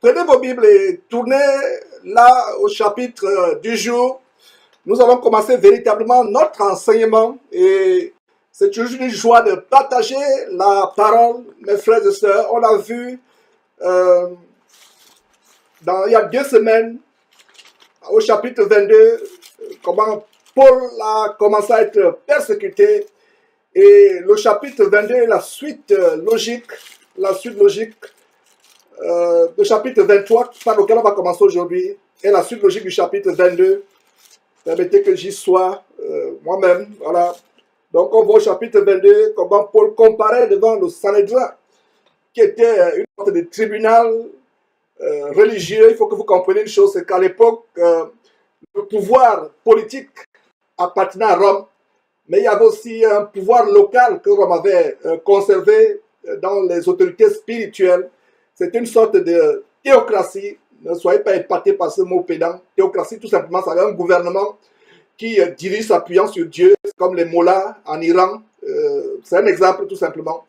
Prenez vos Bibles et tournez là au chapitre du jour. Nous allons commencer véritablement notre enseignement et c'est toujours une joie de partager la parole, mes frères et sœurs. On a vu il y a 2 semaines, au chapitre 22, comment Paul a commencé à être persécuté. Et le chapitre 22 est la suite logique du chapitre 23, par lequel on va commencer aujourd'hui, est la suite logique du chapitre 22. Permettez que j'y sois moi-même. Voilà. Donc on voit au chapitre 22 comment Paul comparait devant le Sanhédrin, qui était une sorte de tribunal religieux. Il faut que vous compreniez une chose, c'est qu'à l'époque, le pouvoir politique appartenait à Rome, mais il y avait aussi un pouvoir local que Rome avait conservé dans les autorités spirituelles. C'est une sorte de théocratie. Ne soyez pas épatés par ce mot pédant. Théocratie, tout simplement, c'est un gouvernement qui dirige s'appuyant sur Dieu, comme les mollahs en Iran. C'est un exemple, tout simplement.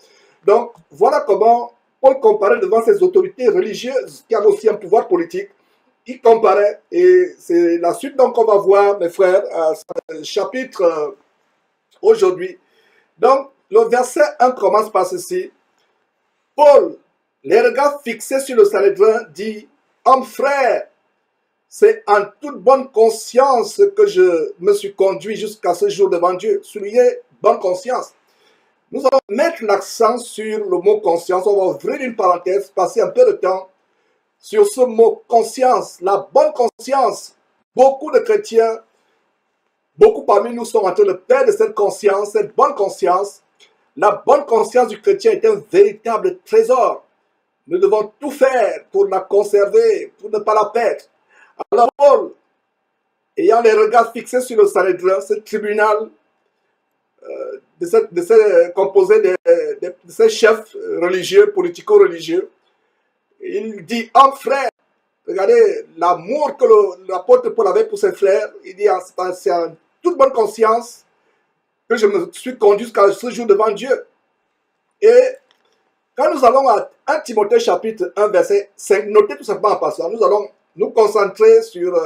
Donc, voilà comment Paul comparait devant ces autorités religieuses qui avaient aussi un pouvoir politique. Il comparait, et c'est la suite donc qu'on va voir, mes frères, à ce chapitre aujourd'hui. Donc, le verset 1 commence par ceci. Paul, les regards fixés sur le Sanhédrin, dit « Homme frère, c'est en toute bonne conscience que je me suis conduit jusqu'à ce jour devant Dieu. » Soulignez « bonne conscience ». Nous allons mettre l'accent sur le mot « conscience ». On va ouvrir une parenthèse, passer un peu de temps sur ce mot « conscience ». La bonne conscience, beaucoup de chrétiens, beaucoup parmi nous sont en train de perdre cette conscience, cette bonne conscience. La bonne conscience du chrétien est un véritable trésor. Nous devons tout faire pour la conserver, pour ne pas la perdre. Alors Paul, ayant les regards fixés sur le Sanhédrin, ce tribunal composé de ces chefs religieux, politico-religieux, il dit « Homme frère », regardez l'amour que l'apôtre Paul avait pour ses frères. Il dit « C'est en toute bonne conscience que je me suis conduit jusqu'à ce jour devant Dieu. » Et quand nous allons à 1 Timothée chapitre 1 verset 5, notez tout simplement en passant, nous allons nous concentrer sur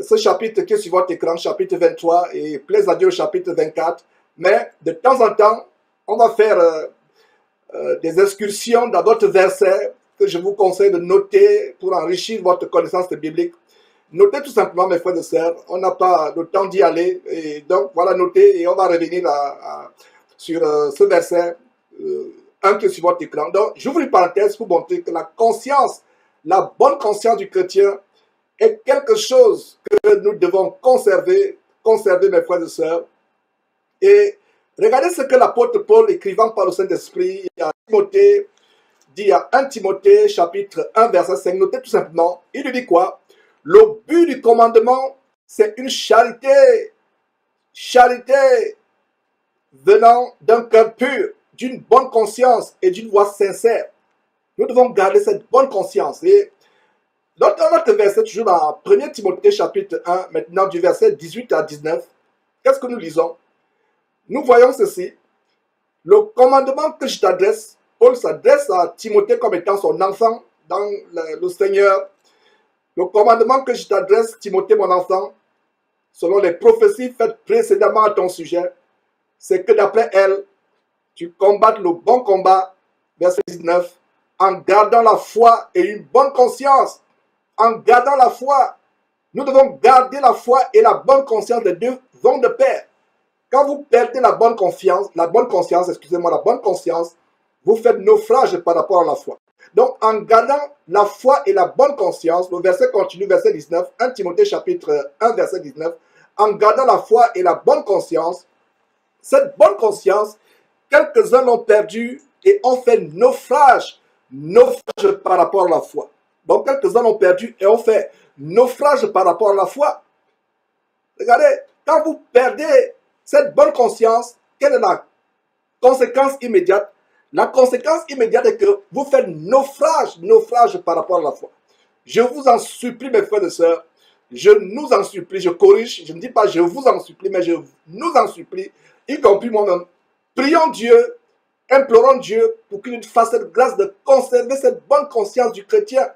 ce chapitre qui est sur votre écran, chapitre 23, et plaise à Dieu, chapitre 24. Mais de temps en temps, on va faire des excursions dans d'autres versets que je vous conseille de noter pour enrichir votre connaissance biblique. Notez tout simplement, mes frères et sœurs, on n'a pas le temps d'y aller, et donc voilà, notez, et on va revenir sur ce verset 1 qui est sur votre écran. Donc, j'ouvre une parenthèse pour montrer que la conscience, la bonne conscience du chrétien est quelque chose que nous devons conserver, mes frères et sœurs. Et regardez ce que l'apôtre Paul, écrivant par le Saint-Esprit, dit à 1 Timothée chapitre 1 verset 5, notez tout simplement, il lui dit quoi? Le but du commandement, c'est une charité venant d'un cœur pur, d'une bonne conscience et d'une voix sincère. Nous devons garder cette bonne conscience. Et dans notre verset, toujours dans 1 Timothée chapitre 1, maintenant du verset 18 à 19, qu'est-ce que nous lisons? Nous voyons ceci. Le commandement que je t'adresse, Paul s'adresse à Timothée comme étant son enfant dans le Seigneur. Le commandement que je t'adresse, Timothée, mon enfant, selon les prophéties faites précédemment à ton sujet, c'est que d'après elles, tu combattes le bon combat, verset 19, en gardant la foi et une bonne conscience. En gardant la foi, nous devons garder la foi et la bonne conscience, les deux vont de pair. Quand vous perdez la bonne conscience, vous faites naufrage par rapport à la foi. Donc, en gardant la foi et la bonne conscience, le verset continue, verset 19, 1 Timothée chapitre 1, verset 19, en gardant la foi et la bonne conscience, cette bonne conscience, quelques-uns l'ont perdue et ont fait naufrage par rapport à la foi. Donc, quelques-uns l'ont perdu et ont fait naufrage par rapport à la foi. Regardez, quand vous perdez cette bonne conscience, quelle est la conséquence immédiate? La conséquence immédiate est que vous faites naufrage par rapport à la foi. Je vous en supplie, mes frères et sœurs, je nous en supplie, je corrige, je ne dis pas je vous en supplie, mais je nous en supplie, y compris moi-même. Prions Dieu Implorons Dieu pour qu'il nous fasse cette grâce de conserver cette bonne conscience du chrétien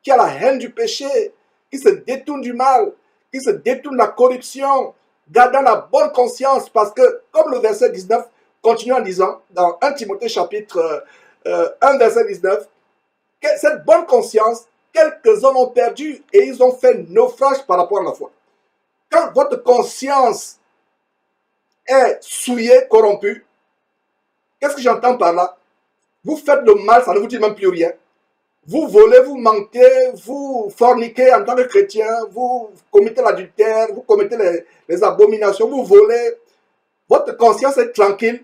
qui a la haine du péché, qui se détourne du mal, qui se détourne de la corruption, gardant la bonne conscience, parce que, comme le verset 19 continue en disant, dans 1 Timothée chapitre 1, verset 19, que cette bonne conscience, quelques-uns ont perdu et ils ont fait naufrage par rapport à la foi. Quand votre conscience est souillée, corrompue, qu'est-ce que j'entends par là? Vous faites le mal, ça ne vous dit même plus rien. Vous volez, vous mentez, vous forniquez en tant que chrétien, vous commettez l'adultère, vous commettez les abominations, vous volez. Votre conscience est tranquille.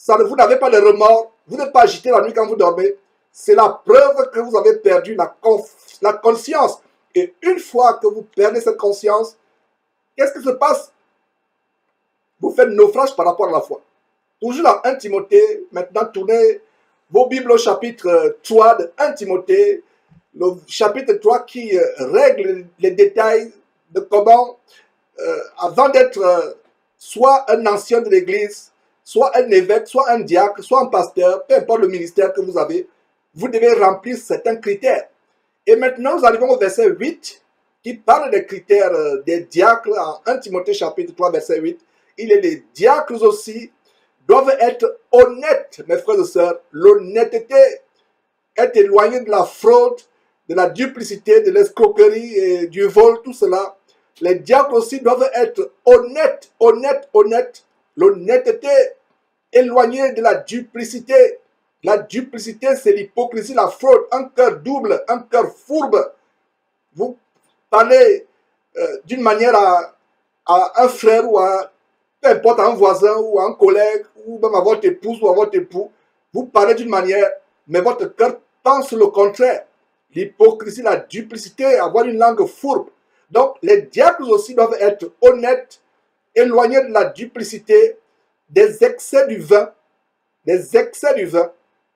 Vous n'avez pas de remords. Vous n'êtes pas agité la nuit quand vous dormez. C'est la preuve que vous avez perdu la conscience. Et une fois que vous perdez cette conscience, qu'est-ce qui se passe? Vous faites naufrage par rapport à la foi. Toujours dans 1 Timothée, maintenant tournez vos Bibles au chapitre 3 de 1 Timothée, le chapitre 3 qui règle les détails de comment, avant d'être soit un ancien de l'Église, soit un évêque, soit un diacre, soit un pasteur, peu importe le ministère que vous avez, vous devez remplir certains critères. Et maintenant, nous arrivons au verset 8, qui parle des critères des diacres, en 1 Timothée chapitre 3, verset 8. Il est les diacres aussi, doivent être honnêtes, mes frères et sœurs. L'honnêteté est éloignée de la fraude, de la duplicité, de l'escroquerie et du vol, tout cela. Les diacres aussi doivent être honnêtes, honnêtes. L'honnêteté éloignée de la duplicité. La duplicité, c'est l'hypocrisie, la fraude, un cœur double, un cœur fourbe. Vous parlez d'une manière à un frère ou à peu importe, à un voisin ou à un collègue, ou même à votre épouse ou à votre époux, vous parlez d'une manière, mais votre cœur pense le contraire. L'hypocrisie, la duplicité, avoir une langue fourbe. Donc, les diacres aussi doivent être honnêtes, éloignés de la duplicité, des excès du vin. Des excès du vin.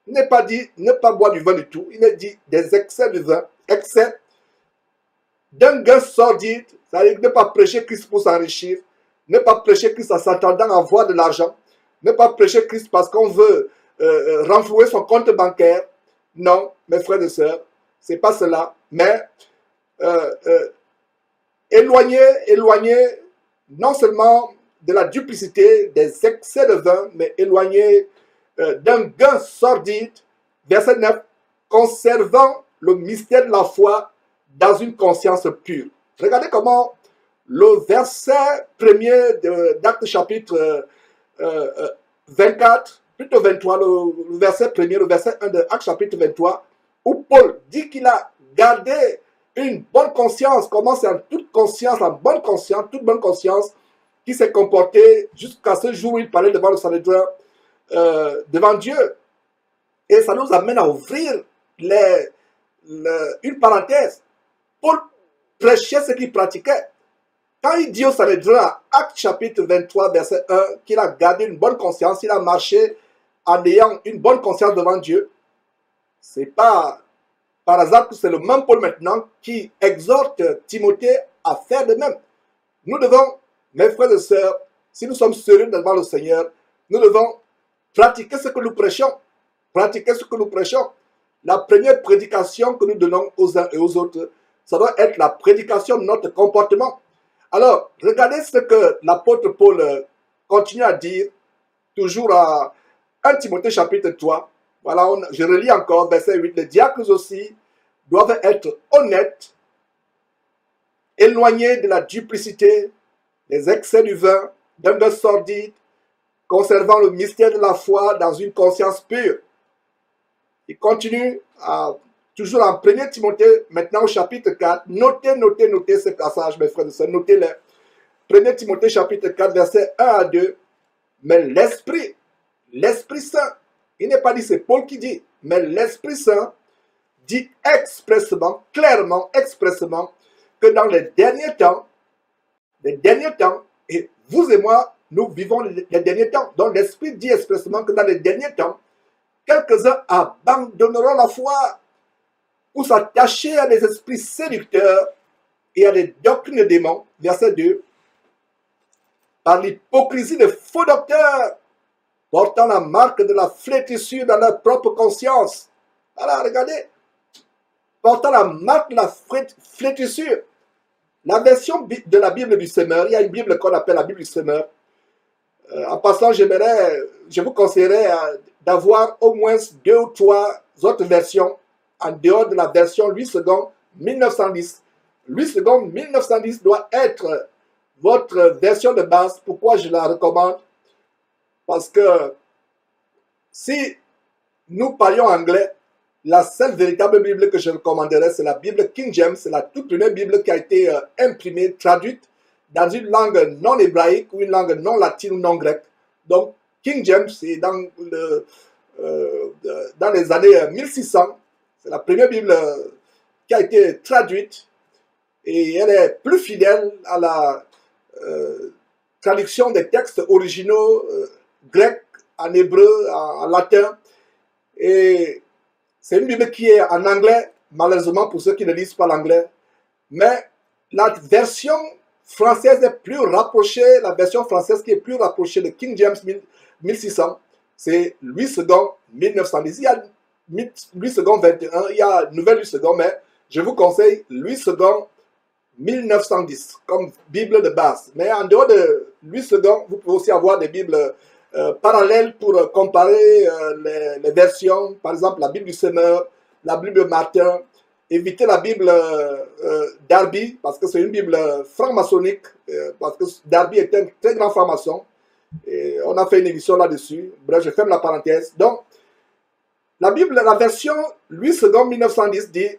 Il n'est pas dit ne pas boire du vin du tout. Il est dit des excès de vin. Excès d'un gain sordide, c'est-à-dire ne pas prêcher Christ pour s'enrichir. Ne pas prêcher Christ en s'attendant à avoir de l'argent. Ne pas prêcher Christ parce qu'on veut renflouer son compte bancaire. Non, mes frères et sœurs, c'est pas cela. Mais éloigner non seulement de la duplicité, des excès de vin, mais éloigner d'un gain sordide. Verset 9, conservant le mystère de la foi dans une conscience pure. Regardez comment le verset premier d'Actes chapitre 24, plutôt 23, le verset premier, le verset 1 de Actes chapitre 23, où Paul dit qu'il a gardé une bonne conscience, comment c'est en toute conscience, en bonne conscience, toute bonne conscience, qui s'est comporté jusqu'à ce jour où il parlait devant le Sanhédrin, devant Dieu. Et ça nous amène à ouvrir une parenthèse. Paul prêchait ce qu'il pratiquait. Quand il dit au Sanhédrin, Acte chapitre 23, verset 1, qu'il a gardé une bonne conscience, il a marché en ayant une bonne conscience devant Dieu, c'est pas par hasard que c'est le même Paul maintenant qui exhorte Timothée à faire de même. Nous devons, mes frères et sœurs, si nous sommes sérieux devant le Seigneur, nous devons pratiquer ce que nous prêchons. Pratiquer ce que nous prêchons. La première prédication que nous donnons aux uns et aux autres, ça doit être la prédication de notre comportement. Alors, regardez ce que l'apôtre Paul continue à dire, toujours à 1 Timothée chapitre 3. Voilà, je relis encore, verset 8. Les diacres aussi doivent être honnêtes, éloignés de la duplicité, des excès du vin, d'un gain sordide, conservant le mystère de la foi dans une conscience pure. Il continue toujours en 1 Timothée, maintenant au chapitre 4. Notez ces passages, mes frères et sœurs, notez-les. 1 Timothée chapitre 4, versets 1 à 2. Mais l'Esprit Saint, il n'est pas dit, c'est Paul qui dit, mais l'Esprit Saint dit expressément, clairement, expressément, que dans les derniers temps, et vous et moi, nous vivons les derniers temps. Donc l'Esprit dit expressément que dans les derniers temps, quelques-uns abandonneront la foi pour s'attacher à des esprits séducteurs et à des doctrines de démons. Verset 2. Par l'hypocrisie de faux docteurs portant la marque de la flétrissure dans leur propre conscience. Voilà, regardez. Portant la marque de la flétrissure. La version de la Bible du Semeur, il y a une Bible qu'on appelle la Bible du Semeur. En passant, je vous conseillerais d'avoir au moins 2 ou 3 autres versions en dehors de la version Louis II 1910. Louis II 1910 doit être votre version de base. Pourquoi je la recommande? Parce que si nous parlions anglais, la seule véritable Bible que je recommanderais, c'est la Bible King James. C'est la toute première Bible qui a été imprimée, traduite dans une langue non hébraïque ou une langue non latine ou non grecque. Donc, King James, c'est dans les années 1600. C'est la première Bible qui a été traduite et elle est plus fidèle à la traduction des textes originaux grecs, en hébreu, en latin. Et c'est une Bible qui est en anglais, malheureusement pour ceux qui ne lisent pas l'anglais. Mais la version française est plus rapprochée, la version française qui est plus rapprochée de King James 1600, c'est Louis II 1910. Il y a Louis II 21, il y a Nouvelle Louis II, mais je vous conseille Louis II 1910 comme Bible de base. Mais en dehors de Louis II, vous pouvez aussi avoir des Bibles parallèles pour comparer les versions. Par exemple, la Bible du Semeur, la Bible de Martin. Évitez la Bible Darby, parce que c'est une Bible franc-maçonnique, parce que Darby est un très grand franc-maçon. Et on a fait une émission là-dessus. Bref, je ferme la parenthèse. Donc, la Bible, la version Louis II 1910 dit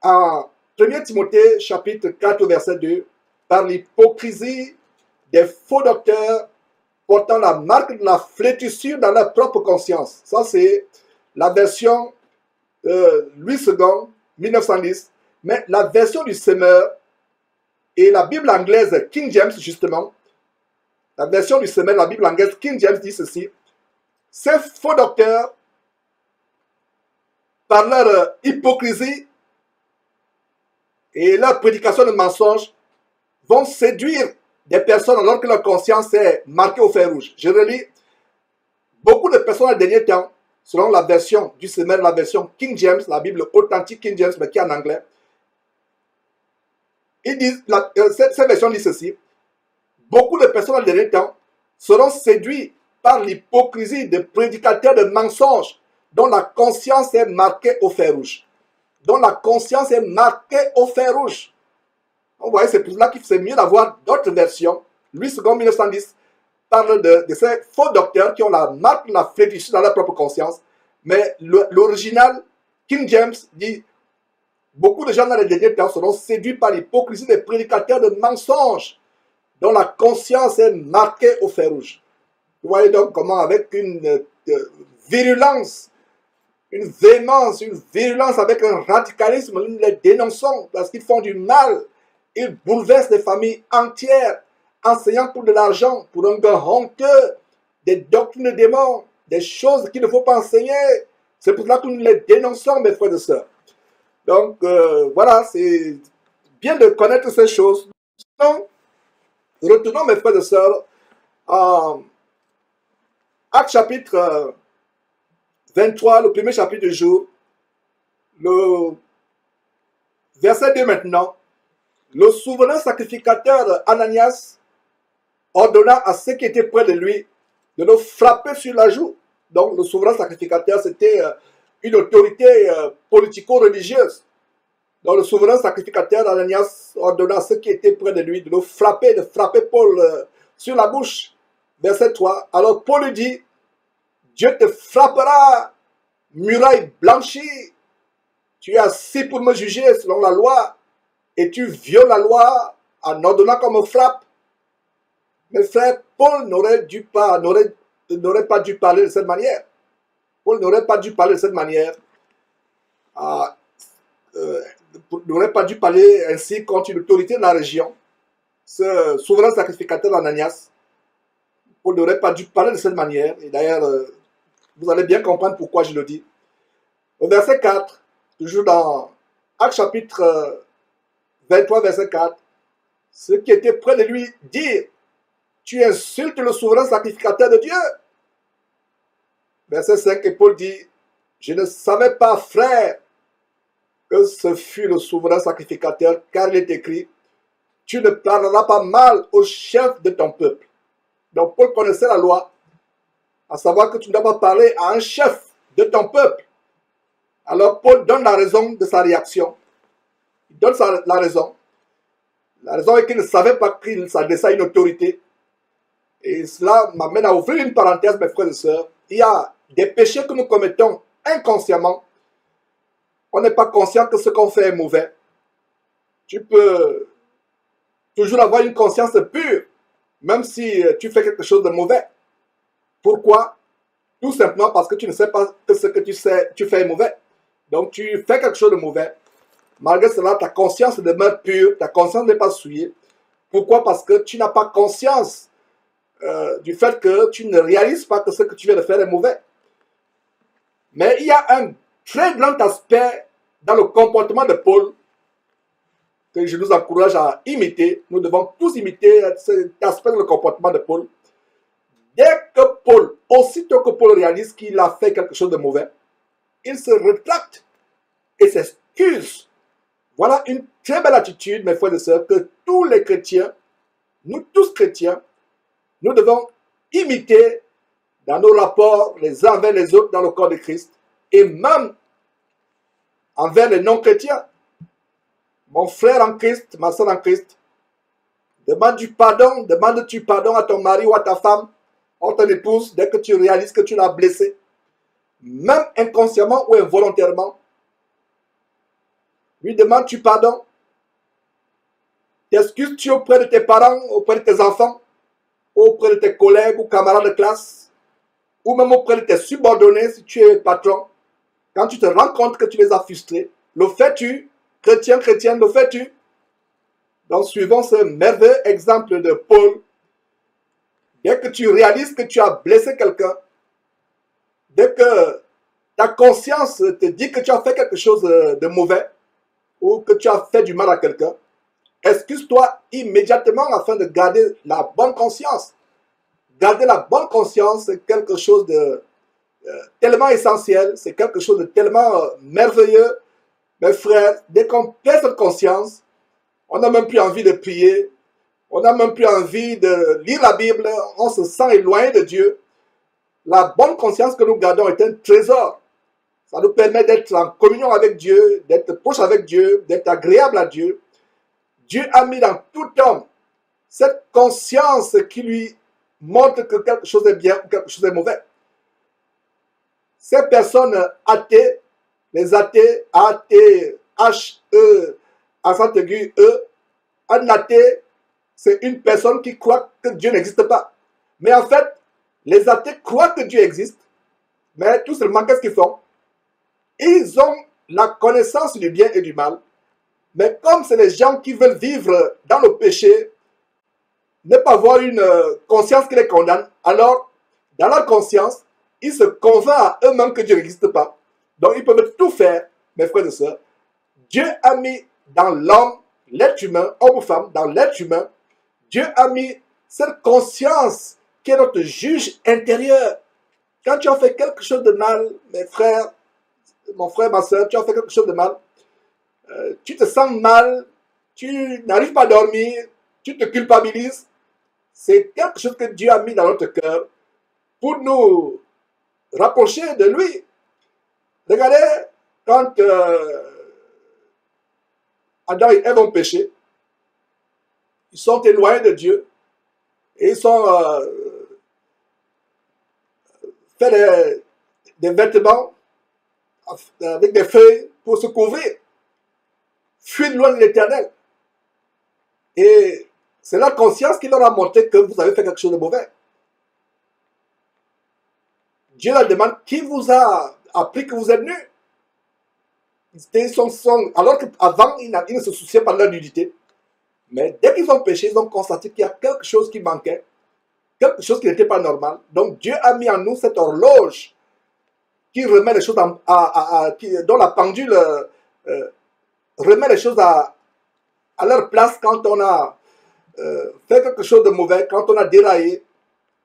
en 1 Timothée chapitre 4 verset 2, par l'hypocrisie des faux docteurs portant la marque de la flétrissure dans leur propre conscience. Ça, c'est la version Louis II 1910. Mais la version du Semeur et la Bible anglaise King James, justement, la version du Semeur, la Bible anglaise King James dit ceci: ces faux docteurs, par leur hypocrisie et leur prédication de mensonges, vont séduire des personnes alors que leur conscience est marquée au fer rouge. Je relis. Beaucoup de personnes, à dernier temps, selon la version du Semeur, la version King James, la Bible authentique King James, mais qui est en anglais, ils disent, cette version dit ceci: beaucoup de personnes, à dernier temps, seront séduits par l'hypocrisie de prédicateurs de mensonges dont la conscience est marquée au fer rouge. Dont la conscience est marquée au fer rouge. Vous voyez, c'est pour cela qu'il c'est mieux d'avoir d'autres versions. Louis II 1910 parle de ces faux docteurs qui ont la marque de la flétrissure dans leur propre conscience. Mais l'original, King James, dit: beaucoup de gens dans les derniers temps seront séduits par l'hypocrisie des prédicateurs de mensonges dont la conscience est marquée au fer rouge. Vous voyez donc comment, avec une virulence, une véhémence, une virulence, avec un radicalisme, nous les dénonçons parce qu'ils font du mal. Ils bouleversent des familles entières, enseignant pour de l'argent, pour un gain honteux, des doctrines de démons, des choses qu'il ne faut pas enseigner. C'est pour cela que nous les dénonçons, mes frères et sœurs. Donc, voilà, c'est bien de connaître ces choses. Donc, retournons, mes frères et sœurs, à Actes chapitre 23, le premier chapitre du jour, le verset 2 maintenant. Le souverain sacrificateur Ananias ordonna à ceux qui étaient près de lui de le frapper sur la joue. Donc, le souverain sacrificateur, c'était une autorité politico-religieuse. Donc, le souverain sacrificateur Ananias ordonna à ceux qui étaient près de lui de le frapper, de frapper Paul sur la bouche. Verset 3. Alors, Paul lui dit: Dieu te frappera, muraille blanchie. Tu es assis pour me juger selon la loi, et tu violes la loi en ordonnant qu'on me frappe. Mes frères, Paul n'aurait pas dû parler de cette manière. Paul n'aurait pas dû parler de cette manière. N'aurait pas dû parler ainsi contre une autorité de la région. Ce souverain sacrificateur Ananias, Paul n'aurait pas dû parler de cette manière. Et d'ailleurs, vous allez bien comprendre pourquoi je le dis. Au verset 4, toujours dans Actes chapitre 23, verset 4, ceux qui étaient près de lui dirent: tu insultes le souverain sacrificateur de Dieu. Verset 5, et Paul dit, je ne savais pas, frère, que ce fut le souverain sacrificateur, car il est écrit, tu ne parleras pas mal au chef de ton peuple. Donc Paul connaissait la loi, à savoir que tu ne dois pas parler à un chef de ton peuple. Alors Paul donne la raison de sa réaction. Il donne la raison. La raison est qu'il ne savait pas qu'il s'adressait à une autorité. Et cela m'amène à ouvrir une parenthèse, mes frères et sœurs. Il y a des péchés que nous commettons inconsciemment. On n'est pas conscient que ce qu'on fait est mauvais. Tu peux toujours avoir une conscience pure, même si tu fais quelque chose de mauvais. Pourquoi? Tout simplement parce que tu ne sais pas que ce que tu fais est mauvais. Donc tu fais quelque chose de mauvais. Malgré cela, ta conscience demeure pure, ta conscience n'est pas souillée. Pourquoi? Parce que tu n'as pas conscience du fait que tu ne réalises pas que ce que tu viens de faire est mauvais. Mais il y a un très grand aspect dans le comportement de Paul que je nous encourage à imiter. Nous devons tous imiter cet aspect dans le comportement de Paul. Dès que Paul, aussitôt que Paul réalise qu'il a fait quelque chose de mauvais, il se rétracte et s'excuse. Voilà une très belle attitude, mes frères et sœurs, que tous les chrétiens, nous tous chrétiens, nous devons imiter dans nos rapports les uns envers les autres dans le corps de Christ et même envers les non-chrétiens. Mon frère en Christ, ma soeur en Christ, demande-tu pardon à ton mari ou à ta femme, à ton épouse, dès que tu réalises que tu l'as blessé, même inconsciemment ou involontairement. Lui demandes-tu pardon? T'excuses-tu auprès de tes parents, auprès de tes enfants, auprès de tes collègues ou camarades de classe, ou même auprès de tes subordonnés si tu es patron, quand tu te rends compte que tu les as frustrés? Le fais-tu? Chrétienne, le fais-tu? Donc, suivons ce merveilleux exemple de Paul. Dès que tu réalises que tu as blessé quelqu'un, dès que ta conscience te dit que tu as fait quelque chose de mauvais, ou que tu as fait du mal à quelqu'un, excuse-toi immédiatement afin de garder la bonne conscience. Garder la bonne conscience, c'est quelque chose de tellement essentiel, c'est quelque chose de tellement merveilleux. Mes frères, dès qu'on perd cette conscience, on n'a même plus envie de prier, on n'a même plus envie de lire la Bible, on se sent éloigné de Dieu. La bonne conscience que nous gardons est un trésor. Ça nous permet d'être en communion avec Dieu, d'être proche avec Dieu, d'être agréable à Dieu. Dieu a mis dans tout homme cette conscience qui lui montre que quelque chose est bien ou quelque chose est mauvais. Ces personnes athées, les athées, A-T, H-E, accent aigu, E, un athée, c'est une personne qui croit que Dieu n'existe pas. Mais en fait, les athées croient que Dieu existe, mais tout simplement, qu'est-ce qu'ils font? Ils ont la connaissance du bien et du mal, mais comme c'est les gens qui veulent vivre dans le péché, ne pas avoir une conscience qui les condamne, alors, dans leur conscience, ils se convainquent à eux-mêmes que Dieu n'existe pas. Donc, ils peuvent tout faire, mes frères et sœurs. Dieu a mis dans l'homme, l'être humain, homme ou femme, dans l'être humain, Dieu a mis cette conscience qui est notre juge intérieur. Quand tu as fait quelque chose de mal, mes frères, mon frère, ma soeur, tu as fait quelque chose de mal, tu te sens mal, tu n'arrives pas à dormir, tu te culpabilises. C'est quelque chose que Dieu a mis dans notre cœur pour nous rapprocher de lui. Regardez, quand Adam et Ève ont péché, ils sont éloignés de Dieu et ils sont fait des vêtements avec des feuilles pour se couvrir. Fuir loin de l'Éternel. Et c'est la conscience qui leur a montré que vous avez fait quelque chose de mauvais. Dieu leur demande qui vous a appris que vous êtes nus. Alors qu'avant, ils ne se souciaient pas de leur nudité. Mais dès qu'ils ont péché, ils ont constaté qu'il y a quelque chose qui manquait, quelque chose qui n'était pas normal. Donc Dieu a mis en nous cette horloge qui remet les choses dont la pendule remet les choses à leur place quand on a fait quelque chose de mauvais, quand on a déraillé,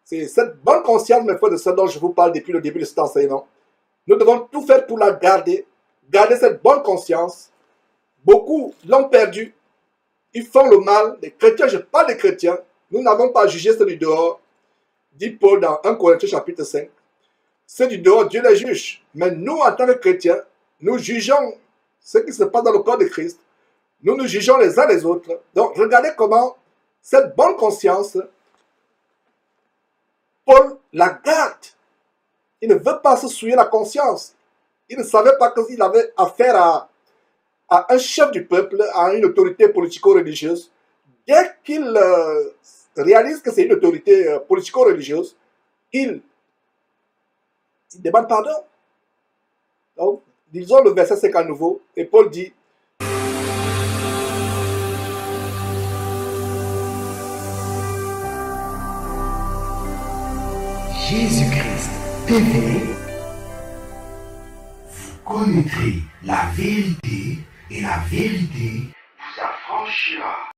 c'est cette bonne conscience, mes frères de ce dont je vous parle depuis le début de cet enseignement. Nous devons tout faire pour la garder, garder cette bonne conscience. Beaucoup l'ont perdu, ils font le mal. Les chrétiens, je parle des chrétiens, nous n'avons pas jugé ceux du dehors, dit Paul dans 1 Corinthiens chapitre 5. Ceux du dehors, Dieu les juge. Mais nous, en tant que chrétiens, nous jugeons ce qui se passe dans le corps de Christ. Nous nous jugeons les uns les autres. Donc, regardez comment cette bonne conscience, Paul la garde. Il ne veut pas se souiller la conscience. Il ne savait pas qu'il avait affaire à un chef du peuple, à une autorité politico-religieuse. Dès qu'il réalise que c'est une autorité politico-religieuse, il demande pardon. Donc, disons le verset 5 à nouveau, et Paul dit, Jésus-Christ TV, vous connaîtrez la vérité et la vérité vous affranchira.